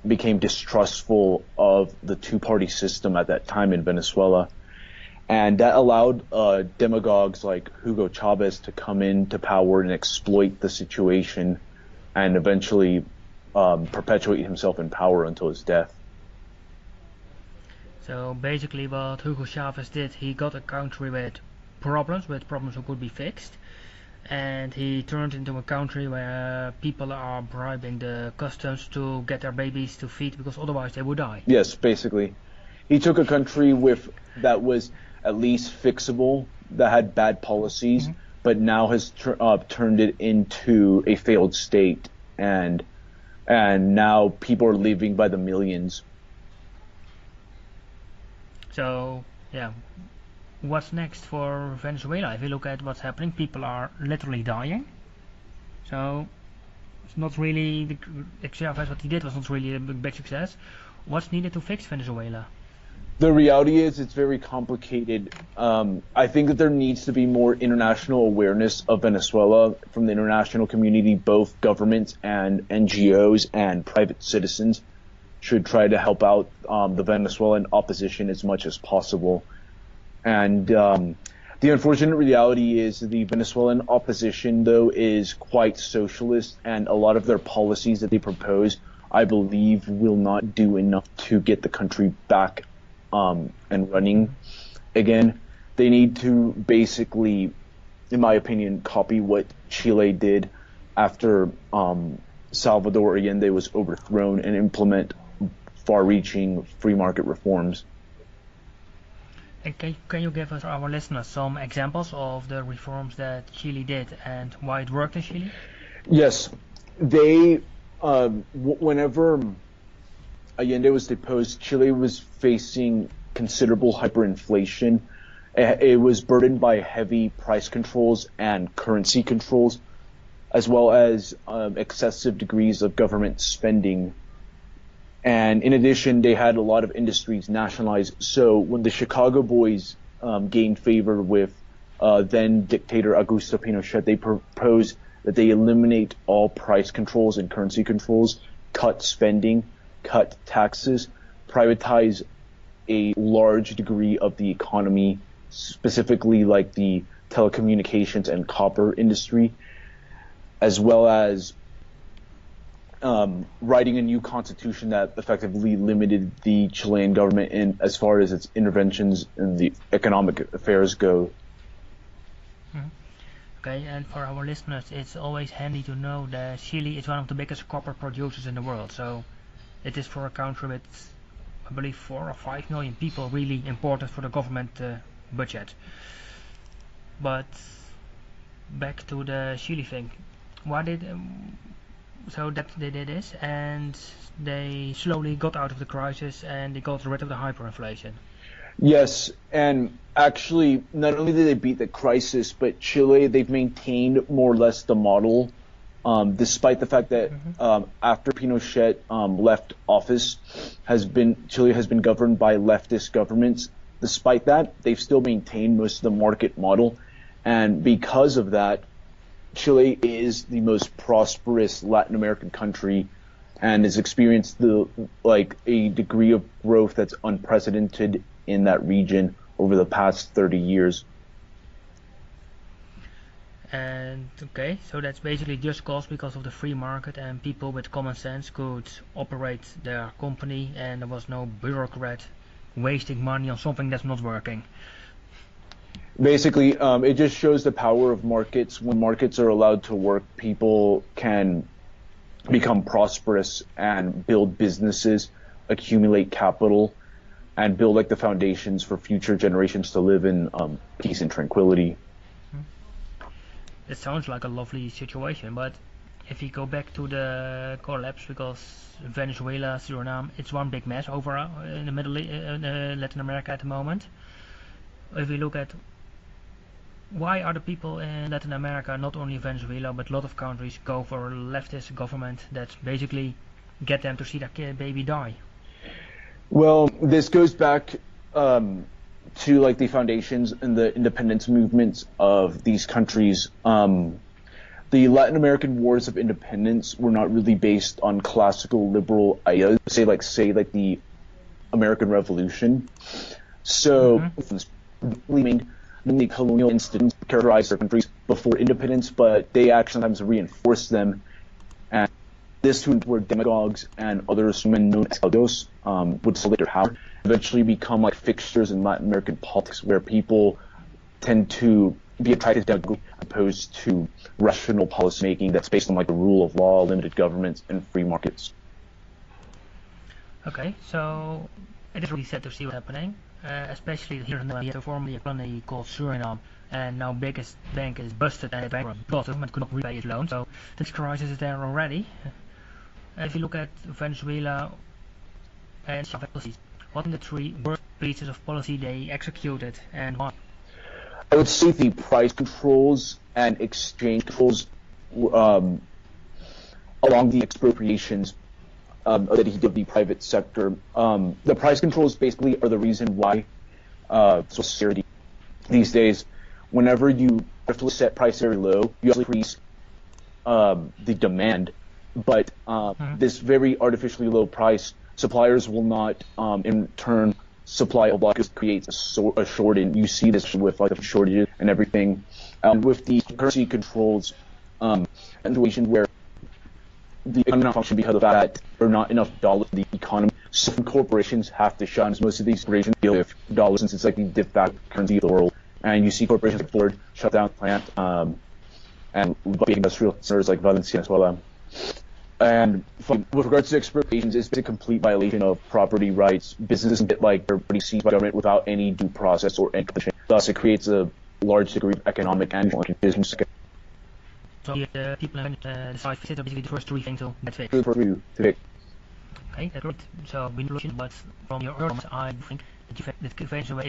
became distrustful of the two-party system at that time in Venezuela. And that allowed demagogues like Hugo Chavez to come into power and exploit the situation and eventually perpetuate himself in power until his death. So basically what Hugo Chavez did, he got a country with problems that could be fixed, and he turned into a country where people are bribing the customs to get their babies to feed because otherwise they would die. Yes, basically. He took a country that was at least fixable, that had bad policies, but now has turned it into a failed state, and now people are leaving by the millions. So, yeah, what's next for Venezuela? If you look at what's happening, people are literally dying. So, it's not really, what he did was not really a big success. What's needed to fix Venezuela? The reality is it's very complicated. I think that there needs to be more international awareness of Venezuela from the international community. Both governments and NGOs and private citizens should try to help out the Venezuelan opposition as much as possible. And the unfortunate reality is the Venezuelan opposition, though, is quite socialist, and a lot of their policies that they propose, I believe, will not do enough to get the country back and running again. They need to basically, in my opinion, copy what Chile did after Salvador Allende was overthrown and implement far-reaching free market reforms. And can you give us, our listeners, some examples of the reforms that Chile did and why it worked in Chile? Yes, they whenever Allende was deposed, Chile was facing considerable hyperinflation. It was burdened by heavy price controls and currency controls, as well as excessive degrees of government spending. And in addition, they had a lot of industries nationalized. So when the Chicago Boys gained favor with then dictator Augusto Pinochet, they proposed that they eliminate all price controls and currency controls, cut spending, cut taxes, privatize a large degree of the economy, specifically like the telecommunications and copper industry, as well as writing a new constitution that effectively limited the Chilean government in as far as its interventions in the economic affairs go. Okay, and for our listeners, it's always handy to know that Chile is one of the biggest copper producers in the world. So it is, for a country with, I believe, 4 or 5 million people, really important for the government budget. But back to the Chile thing. Why did so that they did this, and they slowly got out of the crisis and they got rid of the hyperinflation? Yes, and actually, not only did they beat the crisis, but Chile, they've maintained more or less the model, despite the fact that after Pinochet left office, Chile has been governed by leftist governments. Despite that, they've still maintained most of the market model, and because of that, Chile is the most prosperous Latin American country and has experienced a degree of growth that's unprecedented in that region over the past 30 years. And okay, so that's basically just because of the free market and people with common sense could operate their company and there was no bureaucrat wasting money on something that's not working. Basically, it just shows the power of markets. When markets are allowed to work, people can become prosperous and build businesses, accumulate capital, and build the foundations for future generations to live in peace and tranquility. It sounds like a lovely situation, but if you go back to the collapse, because Venezuela, Suriname, it's one big mess over in the Latin America at the moment. If we look at why are the people in Latin America, not only Venezuela, but a lot of countries, go for a leftist government that basically get them to see their baby die? Well, this goes back to the foundations and the independence movements of these countries. The Latin American wars of independence were not really based on classical liberal ideas, say the American Revolution. So, the colonial incidents characterized their countries before independence, but they actually sometimes reinforced them. And this were demagogues and others known as caudillos would select their power, eventually become fixtures in Latin American politics, where people tend to be attracted to demagoguery opposed to rational policy making that's based on the rule of law, limited governments, and free markets. Okay, so it is really sad to see what's happening. Especially here in the formerly a colony called Suriname, and now biggest bank is busted and bankrupt because the government could not repay its loan. So this crisis is there already. If you look at Venezuela and policies, what are the 3 worst pieces of policy they executed and why? I would say the price controls and exchange controls along the expropriations that he did the private sector. The price controls basically are the reason why Social Security these days, whenever you have to set price very low, you also increase the demand. But this very artificially low price, suppliers will not in turn supply a lot, because it creates a shortage. You see this with like the shortages and everything. With the currency controls, and situation where the economy not function because of that there are not enough dollars in the economy. Some corporations have to shut, and most of these corporations deal with dollars since it's like the de facto currency of the world. And you see corporations like Ford shut down plant, and big industrial centers like Valencia, Venezuela. And with regards to expropriations, it's a complete violation of property rights. Businesses get like they're pretty seized by government without any due process or any competition. Thus, it creates a large degree of economic and business. So the people in the site visit are basically the first three things to get fixed. Good for you today. Okay, that's great. So we know, but from your earlier I think that Venezuela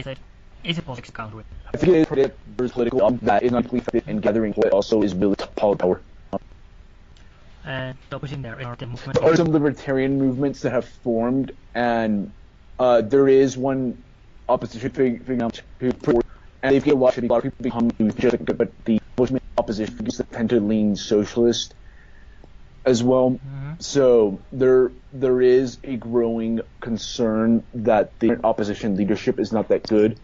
is a politics counter it. I think it is political that is not effective in gathering what also is really power. And so pushing there are the movements. There are some libertarian movements that have formed, and there is one opposition figure out and they've got a lot of people become but the opposition figures that tend to lean socialist as well. So there is a growing concern that the opposition leadership is not that good,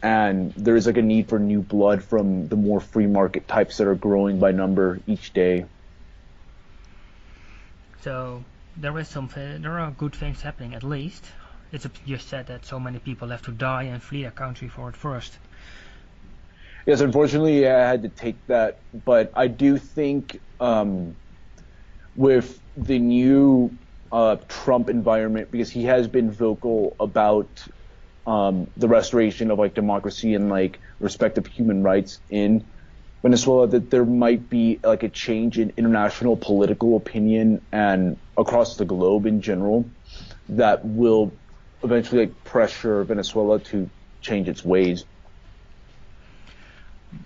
and there is like a need for new blood from the more free market types that are growing by number each day. So there are good things happening at least. It's just said that so many people have to die and flee their country for it first. Yes, unfortunately I had to take that, but I do think with the new Trump environment, because he has been vocal about the restoration of like democracy and like respect of human rights in Venezuela, that there might be like a change in international political opinion and across the globe in general that will eventually like pressure Venezuela to change its ways.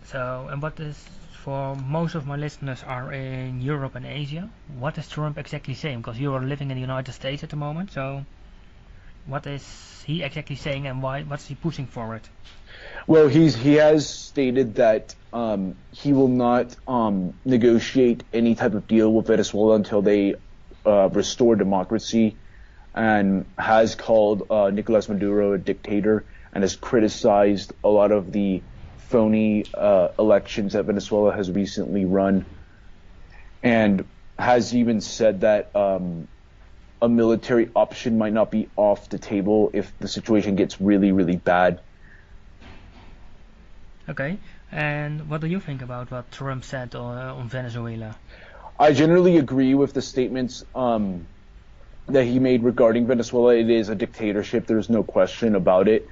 So, and what is, for most of my listeners are in Europe and Asia, what is Trump exactly saying? Because you are living in the United States at the moment, so what is he exactly saying, and why? What's he pushing for it? Well, he has stated that he will not negotiate any type of deal with Venezuela until they restore democracy, and has called Nicolas Maduro a dictator, and has criticized a lot of the phony elections that Venezuela has recently run, and has even said that a military option might not be off the table if the situation gets really, really bad. Okay, and what do you think about what Trump said on Venezuela? I generally agree with the statements that he made regarding Venezuela. It is a dictatorship. There's no question about it.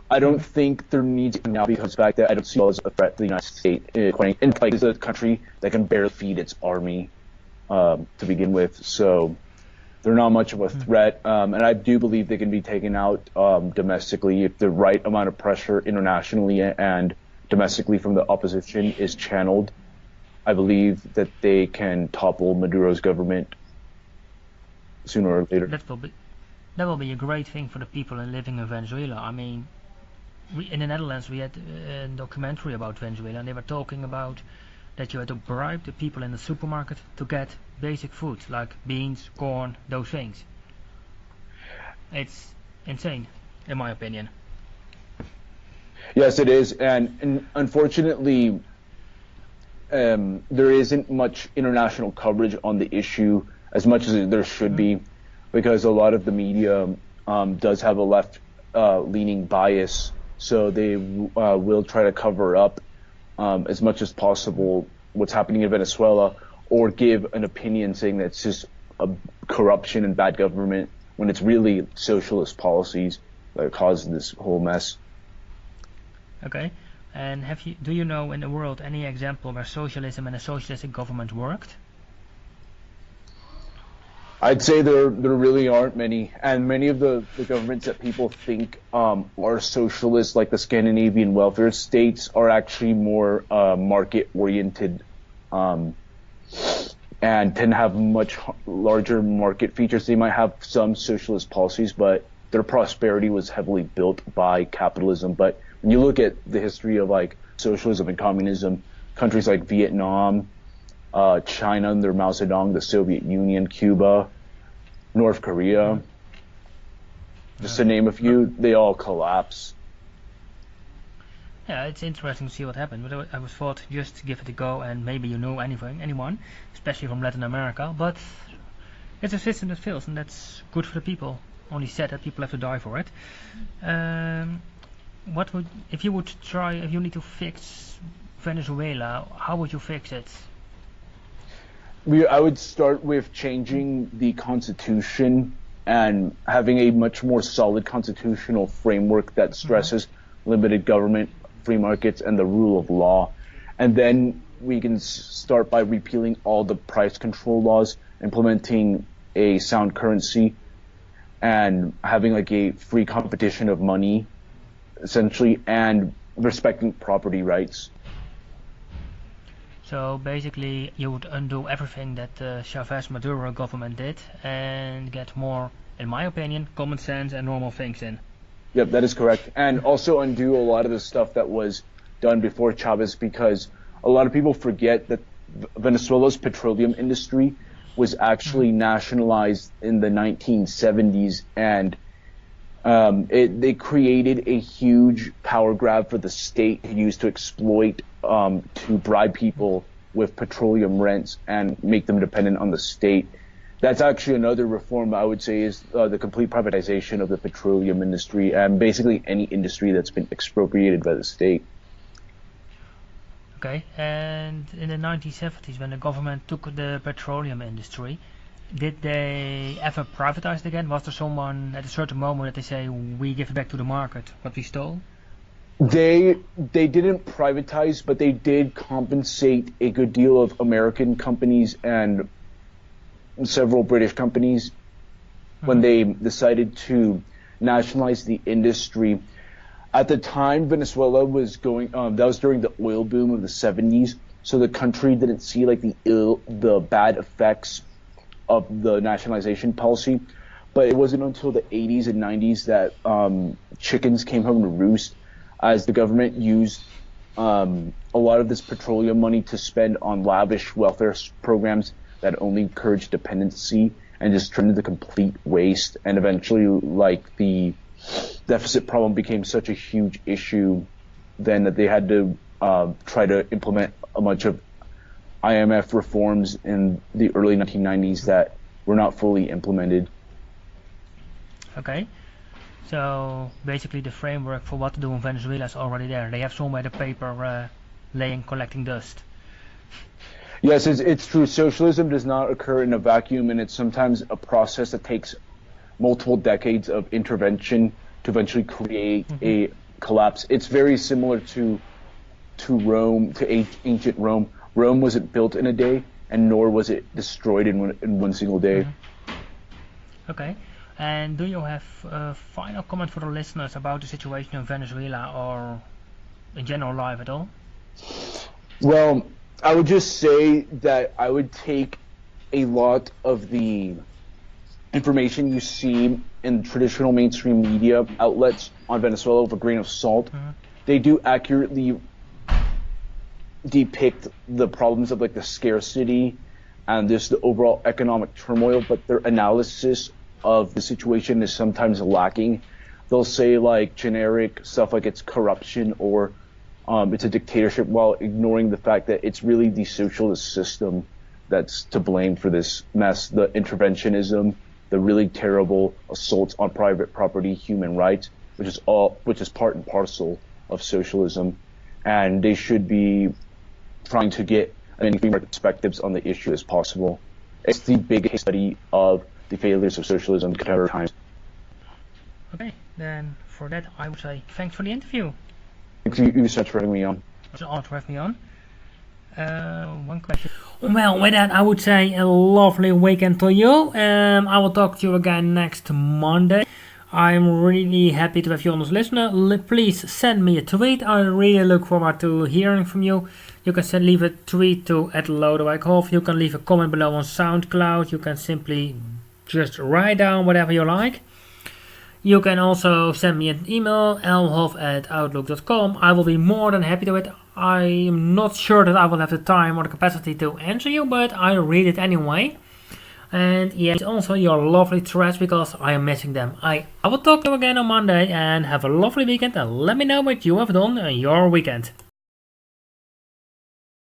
I don't think there needs to now, because of the fact that I don't see it as a threat to the United States. And like, it's a country that can barely feed its army to begin with, so they're not much of a threat. And I do believe they can be taken out domestically if the right amount of pressure internationally and domestically from the opposition is channeled. I believe that they can topple Maduro's government sooner or later. That will be a great thing for the people living in Venezuela. I mean, in the Netherlands we had a documentary about Venezuela, and they were talking about that you had to bribe the people in the supermarket to get basic food like beans, corn, those things. It's insane, in my opinion. Yes, it is, and unfortunately there isn't much international coverage on the issue as much as there should be, because a lot of the media does have a left-leaning bias, so they will try to cover up as much as possible what's happening in Venezuela, or give an opinion saying that it's just a corruption and bad government, when it's really socialist policies that caused this whole mess. Okay, and do you know in the world any example where socialism and a socialistic government worked? I'd say there really aren't many, and many of the governments that people think are socialist, like the Scandinavian welfare states, are actually more market-oriented and tend to have much larger market features. They might have some socialist policies, but their prosperity was heavily built by capitalism. But when you look at the history of like socialism and communism, countries like Vietnam, China under Mao Zedong, the Soviet Union, Cuba, North Korea, just to name a few, they all collapse. Yeah, it's interesting to see what happened, but I was thought just to give it a go, and maybe you know anyone, especially from Latin America, but it's a system that fails, and that's good for the people. Only sad that people have to die for it. What would, if you need to fix Venezuela, how would you fix it? I would start with changing the constitution and having a much more solid constitutional framework that stresses limited government, free markets, and the rule of law. And then we can start by repealing all the price control laws, implementing a sound currency, and having like a free competition of money, essentially, and respecting property rights. So basically you would undo everything that the Chavez-Maduro government did and get more, in my opinion, common sense and normal things in. Yep, that is correct. And also undo a lot of the stuff that was done before Chavez, because a lot of people forget that Venezuela's petroleum industry was actually nationalized in the 1970s, and they created a huge power grab for the state to use to exploit, to bribe people with petroleum rents and make them dependent on the state. That's actually another reform I would say is the complete privatization of the petroleum industry and basically any industry that's been expropriated by the state. Okay, and in the 1970s when the government took the petroleum industry, did they ever privatize it again? Was there someone at a certain moment that they say, we give it back to the market, what we stole? They didn't privatize, but they did compensate a good deal of American companies and several British companies when they decided to nationalize the industry. At the time, Venezuela was going, that was during the oil boom of the 70s, so the country didn't see like the bad effects of the nationalization policy. But it wasn't until the 80s and 90s that chickens came home to roost, as the government used a lot of this petroleum money to spend on lavish welfare programs that only encouraged dependency and just turned into complete waste. And eventually, like, the deficit problem became such a huge issue then that they had to try to implement a bunch of IMF reforms in the early 1990s that were not fully implemented. Okay, so basically the framework for what to do in Venezuela is already there. They have somewhere the paper collecting dust. Yes, it's true. Socialism does not occur in a vacuum, and it's sometimes a process that takes multiple decades of intervention to eventually create a collapse. It's very similar to Rome, to ancient Rome. Rome wasn't built in a day, and nor was it destroyed in one single day. Okay, and do you have a final comment for the listeners about the situation in Venezuela or in general life at all? Well, I would just say that I would take a lot of the information you see in traditional mainstream media outlets on Venezuela with a grain of salt. They do accurately depict the problems of like the scarcity and just the overall economic turmoil, but their analysis of the situation is sometimes lacking. They'll say like generic stuff like it's corruption or it's a dictatorship, while ignoring the fact that it's really the socialist system that's to blame for this mess. The interventionism, the really terrible assaults on private property, human rights, which is part and parcel of socialism, and they should be trying to get as many perspectives on the issue as possible. It's the biggest study of the failures of socialism in contemporary times. Okay, then for that I would say thanks for the interview. Thank you so much for having me on. It's an honor to have me on. One question. Well, with that, I would say a lovely weekend to you. I will talk to you again next Monday. I'm really happy to have you on as listener. Please send me a tweet. I really look forward to hearing from you. You can leave a tweet to @Lodewijk. You can leave a comment below on SoundCloud. You can simply just write down whatever you like. You can also send me an email, lhof@outlook.com. I will be more than happy to it. I am not sure that I will have the time or the capacity to answer you, but I read it anyway. And yes, also your lovely threads because I am missing them. I will talk to you again on Monday and have a lovely weekend and let me know what you have done in your weekend.